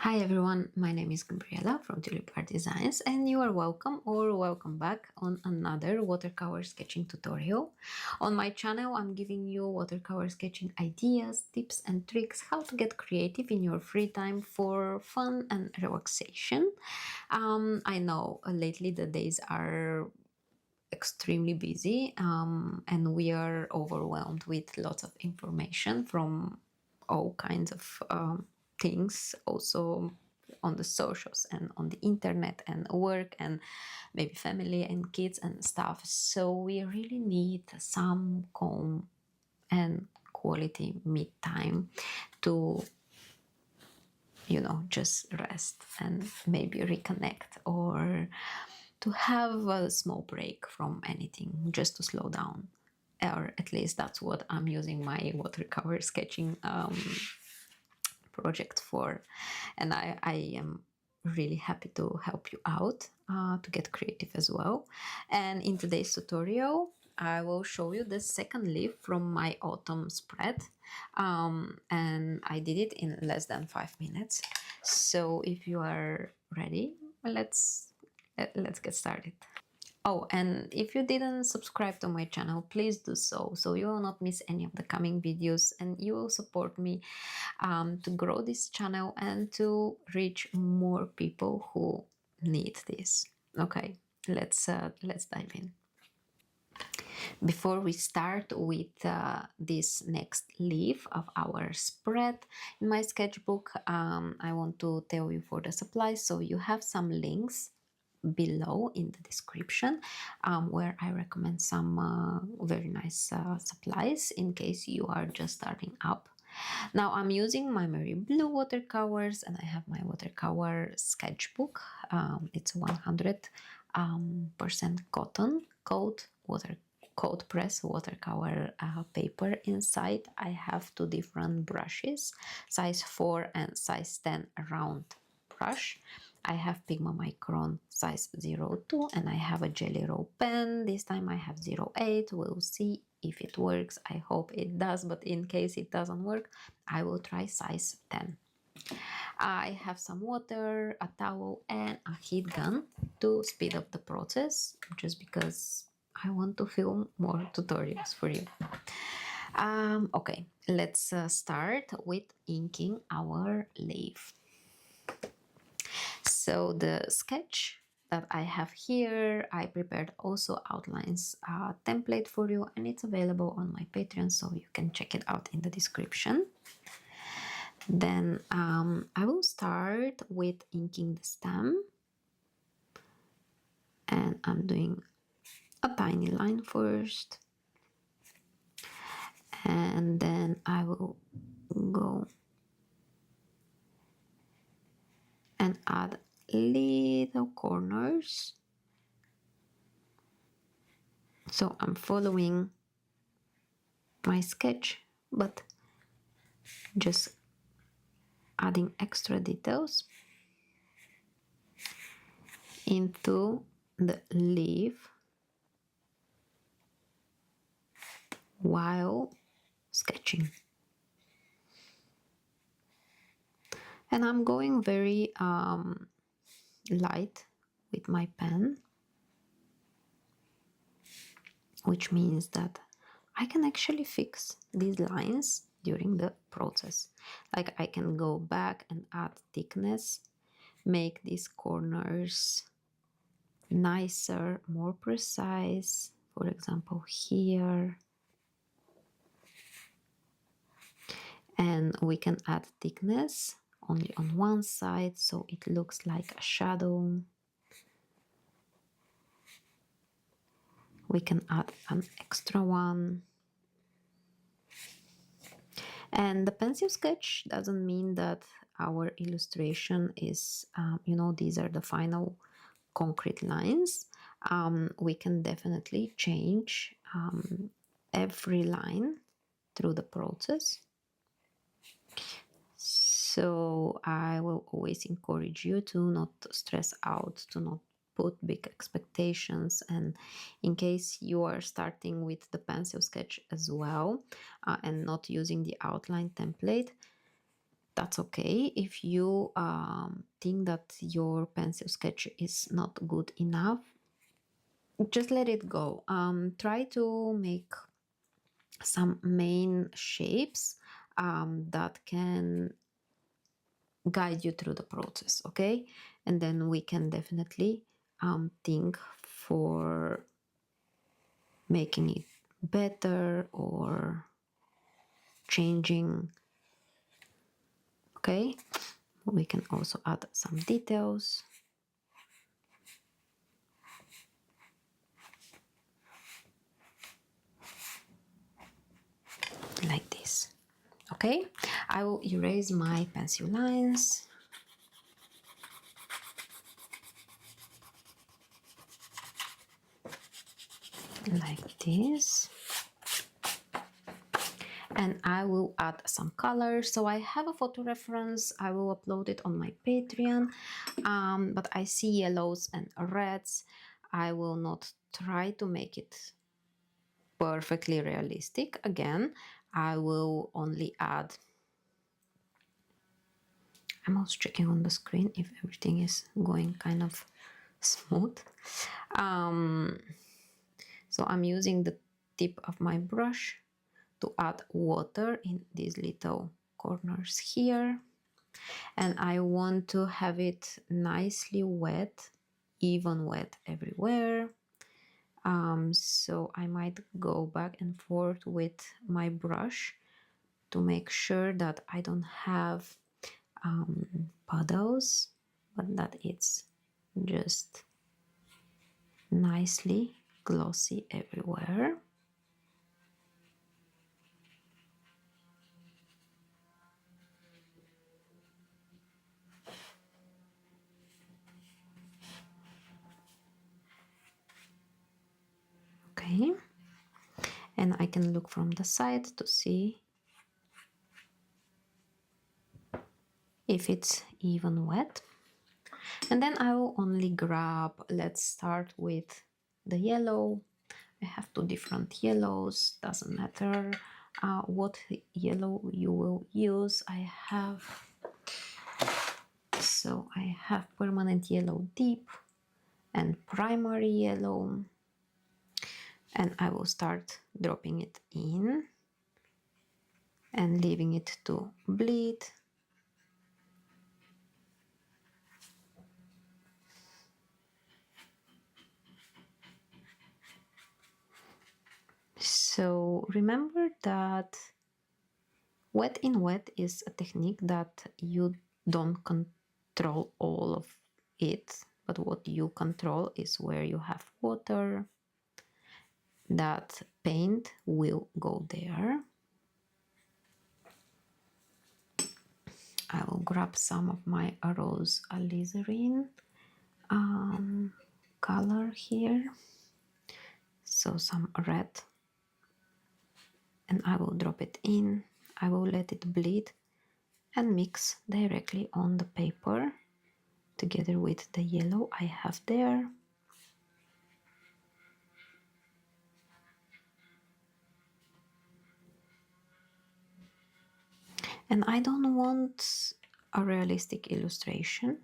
Hi everyone, my name is Gabriela from Tulip Art Designs and you are welcome or welcome back on another watercolor sketching tutorial. On my channel I'm giving you watercolor sketching ideas, tips and tricks how to get creative in your free time for fun and relaxation. I know lately the days are extremely busy and we are overwhelmed with lots of information from all kinds of things, also on the socials and on the internet and work and maybe family and kids and stuff. So we really need some calm and quality mid time to just rest and maybe reconnect, or to have a small break from anything, just to slow down. Or at least that's what I'm using my watercolor sketching project for. And I am really happy to help you out to get creative as well. And in today's tutorial I will show you the second leaf from my autumn spread, and I did it in less than 5 minutes. So if you are ready, let's get started. Oh, and if you didn't subscribe to my channel, please do so you will not miss any of the coming videos, and you will support me to grow this channel and to reach more people who need this. Okay, let's dive in. Before we start with this next leaf of our spread in my sketchbook, I want to tell you for the supplies. So you have some links below in the description where I recommend some very nice supplies in case you are just starting up. Now I'm using my Marine Blue watercolors, and I have my watercolor sketchbook. It's 100% cotton cold press watercolor paper. Inside I have two different brushes, size 4 and size 10 round brush. I have Pigma Micron size 02, and I have a Jelly Roll pen. This time I have 08. We'll see if it works. I hope it does, but in case it doesn't work, I will try size 10. I have some water, a towel, and a heat gun to speed up the process, just because I want to film more tutorials for you. Okay, let's start with inking our leaf. So the sketch that I have here, I prepared also outlines template for you, and it's available on my Patreon, so you can check it out in the description. Then I will start with inking the stem, and I'm doing a tiny line first, and then I will go and add little corners. So I'm following my sketch, but just adding extra details into the leaf while sketching. And I'm going very light with my pen, which means that I can actually fix these lines during the process. Like I can go back and add thickness, make these corners nicer, more precise. For example, here. And we can add thickness only on one side, so it looks like a shadow. We can add an extra one. And the pencil sketch doesn't mean that our illustration is, these are the final concrete lines. We can definitely change every line through the process. So I will always encourage you to not stress out, to not put big expectations. And in case you are starting with the pencil sketch as well and not using the outline template, that's okay. If you think that your pencil sketch is not good enough, just let it go. Try to make some main shapes that can guide you through the process, okay? And then we can definitely think for making it better or changing. Okay, we can also add some details. Like this. Okay, I will erase my pencil lines. Like this. And I will add some colors. So I have a photo reference. I will upload it on my Patreon. But I see yellows and reds. I will not try to make it perfectly realistic. Again, I will only add. I'm also checking on the screen if everything is going kind of smooth. So I'm using the tip of my brush to add water in these little corners here. And I want to have it nicely wet, even wet everywhere. So I might go back and forth with my brush to make sure that I don't have puddles, but that it's just nicely glossy everywhere. Okay, and I can look from the side to see if it's even wet. And then I will only grab, let's start with the yellow. I have two different yellows, doesn't matter what yellow you will use. I have permanent yellow deep and primary yellow. And I will start dropping it in and leaving it to bleed. So remember that wet in wet is a technique that you don't control all of it, but what you control is where you have water. That paint will go there. I will grab some of my rose alizarin color here, so some red, and I will drop it in. I will let it bleed and mix directly on the paper together with the yellow I have there. And I don't want a realistic illustration.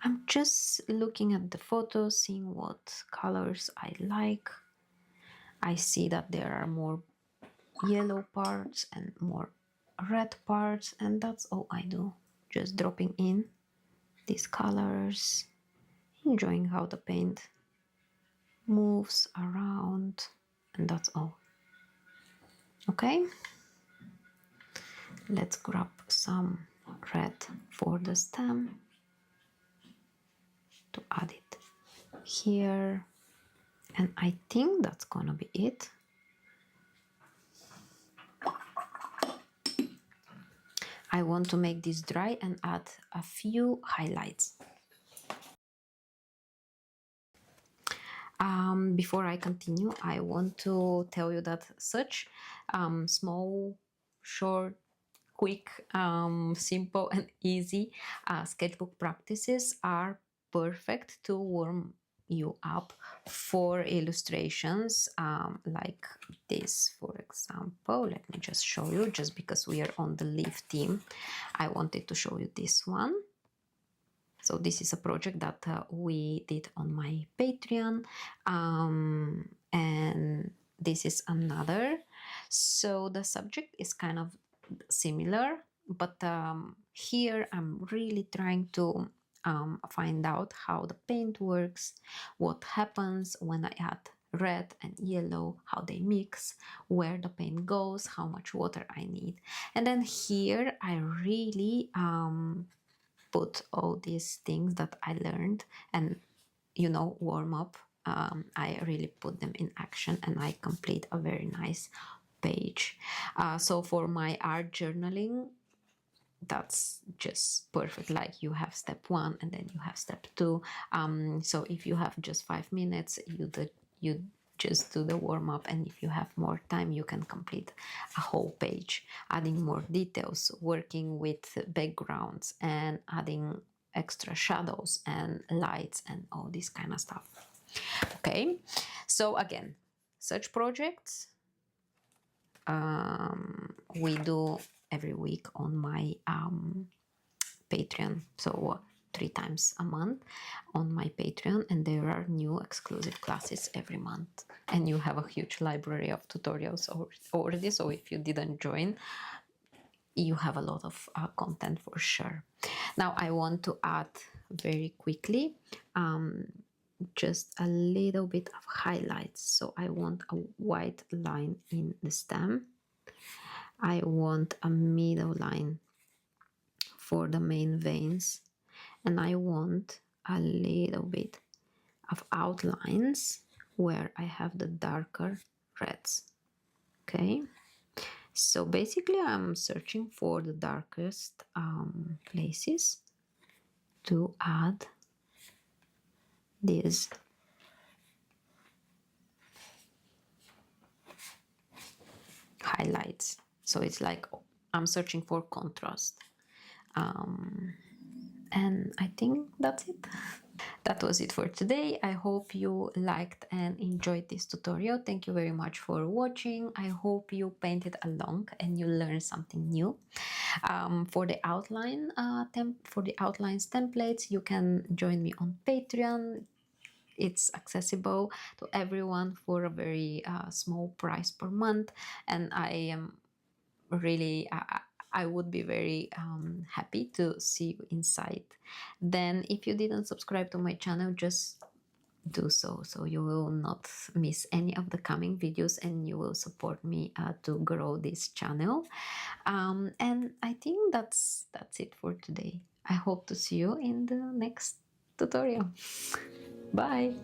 I'm just looking at the photos, seeing what colors I like. I see that there are more yellow parts and more red parts, and that's all I do. Just dropping in these colors, enjoying how the paint moves around, and that's all. Okay, let's grab some red for the stem to add it here, and I think that's gonna be it. I want to make this dry and add a few highlights. Before I continue, I want to tell you that such small, short, quick, simple and easy sketchbook practices are perfect to warm you up for illustrations like this, for example. Let me just show you, just because we are on the leaf theme, I wanted to show you this one. So this is a project that we did on my Patreon, and this is another. So the subject is kind of similar, but here I'm really trying to find out how the paint works, what happens when I add red and yellow, how they mix, where the paint goes, how much water I need. And then here I really put all these things that I learned and, you know, warm up. I really put them in action, and I complete a very nice page. So for my art journaling, that's just perfect. Like, you have step 1 and then you have step 2. So if you have just 5 minutes, you just do the warm-up, and if you have more time, you can complete a whole page, adding more details, working with backgrounds, and adding extra shadows and lights and all this kind of stuff. Okay, so again, such projects we do every week on my Patreon. So 3 times a month on my Patreon, and there are new exclusive classes every month, and you have a huge library of tutorials already. So if you didn't join, you have a lot of content for sure. Now I want to add very quickly just a little bit of highlights. So I want a white line in the stem. I want a middle line for the main veins, and I want a little bit of outlines where I have the darker reds. Okay, so basically I'm searching for the darkest places to add these highlights. So it's like I'm searching for contrast. And I think that's it. That was it for today. I hope you liked and enjoyed this tutorial. Thank you very much for watching. I hope you painted along and you learned something new. For the outlines templates, you can join me on Patreon. It's accessible to everyone for a very small price per month, and I am really I would be very happy to see you inside. Then if you didn't subscribe to my channel, just do so, so you will not miss any of the coming videos, and you will support me to grow this channel. And I think that's it for today. I hope to see you in the next tutorial. Bye.